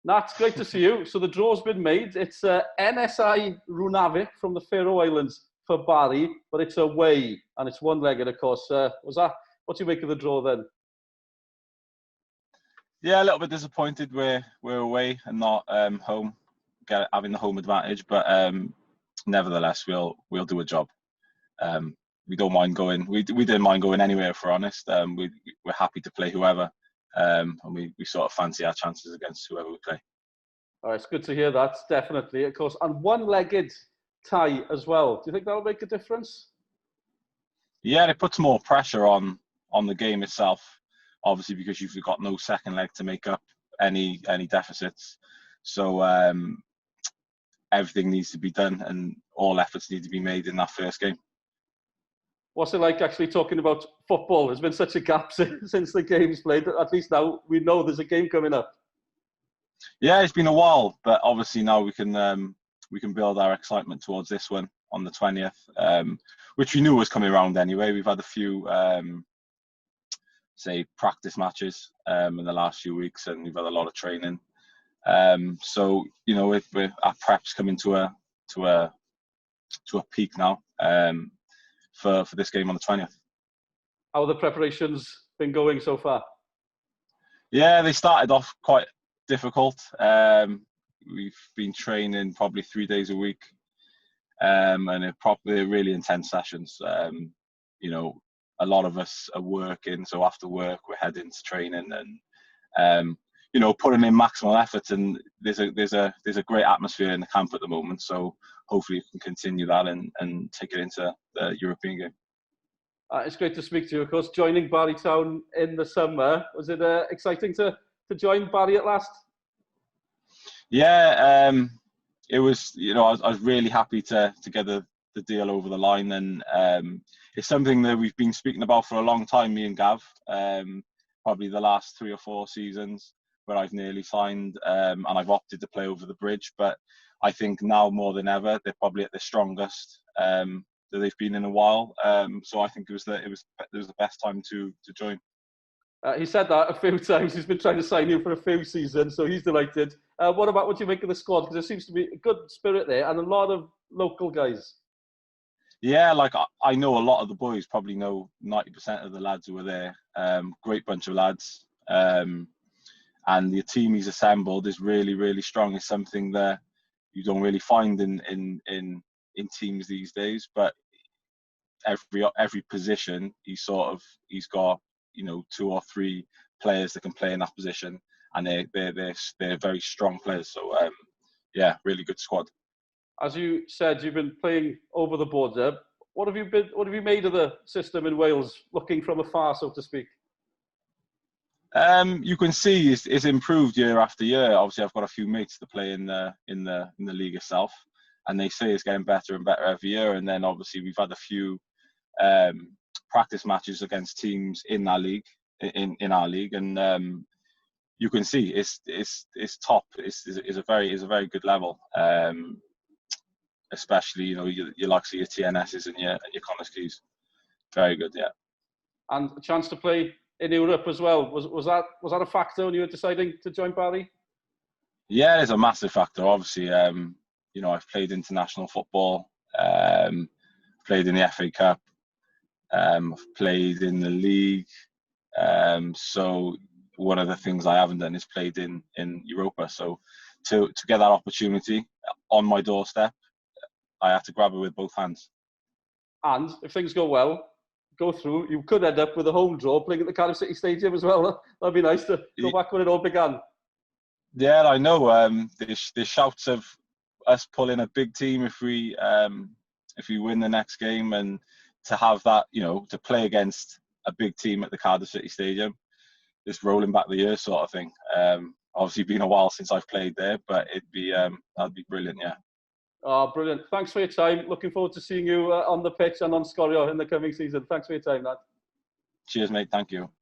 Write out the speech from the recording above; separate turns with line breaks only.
Nat, great to see you. So the draw's been made. It's NSÍ Runavík from the Faroe Islands for Barri, but it's away and it's one-legged, of course. What do you make of the draw then?
Yeah, a little bit disappointed we're away and not home, having the home advantage. But nevertheless, we'll do a job. We don't mind going. We didn't mind going anywhere, if we're honest. We're happy to play whoever. And we sort of fancy our chances against whoever we play.
Oh, it's good to hear that, definitely, of course. And one-legged tie as well. Do you think that'll make a difference?
Yeah, it puts more pressure on the game itself, obviously, because you've got no second leg to make up any deficits. So everything needs to be done and all efforts need to be made in that first game.
What's it like actually talking about football? There's been such a gap since the game's played. At least now we know there's a game coming up.
Yeah, it's been a while, but obviously now we can build our excitement towards this one on the 20th, which we knew was coming around anyway. We've had a few, practice matches in the last few weeks, and we've had a lot of training. So if our prep's coming to a peak now for this game on the 20th.
How have the preparations been going so far?
Yeah, they started off quite difficult. We've been training probably 3 days a week, and they're really intense sessions. A lot of us are working, so after work we're heading to training and putting in maximal effort. And there's a great atmosphere in the camp at the moment. So hopefully we can continue that and take it into the European game.
It's great to speak to you. Of course, joining Barri Town in the summer, was it exciting to join Barri at last?
Yeah, it was. I was really happy to get the deal over the line, and it's something that we've been speaking about for a long time, me and Gav. Probably the last 3 or 4 seasons where I've nearly signed, and I've opted to play over the bridge. But I think now more than ever, they're probably at the strongest that they've been in a while. So I think it was the best time to join.
He said that a few times. He's been trying to sign you for a few seasons, so he's delighted. What do you make of the squad? Because there seems to be a good spirit there and a lot of local guys.
Yeah, I know a lot of the boys, probably know 90% of the lads who were there. Great bunch of lads. And the team he's assembled is really, really strong. It's something that you don't really find in teams these days. But every position, he's got 2 or 3 players that can play in that position, and they're very strong players. So yeah, really good squad.
As you said, you've been playing over the border. What have you made of the system in Wales, looking from afar, so to speak?
You can see it's improved year after year. Obviously, I've got a few mates that play in the league itself, and they say it's getting better and better every year. And then obviously we've had a few practice matches against teams in our league, and you can see it's top. It's a very good level. Especially you like your TNSs and your Connors keys. Very good, yeah. And
a chance to play in Europe as well. Was that a factor when you were deciding to join Barri?
Yeah, it's a massive factor. Obviously, I've played international football, played in the FA Cup, I've played in the league. So one of the things I haven't done is played in Europa. So to get that opportunity on my doorstep, I had to grab it with both hands.
And if things go well, go through, you could end up with a home draw playing at the Cardiff City Stadium as well. That'd be nice to go back when it all began.
Yeah, I know. There's shouts of us pulling a big team if we win the next game, and to have that, to play against a big team at the Cardiff City Stadium, just rolling back the years sort of thing. Obviously, been a while since I've played there, but that'd be brilliant, yeah.
Oh, brilliant. Thanks for your time. Looking forward to seeing you on the pitch and on Sgwrs in the coming season. Thanks for your time, Nat.
Cheers, mate. Thank you.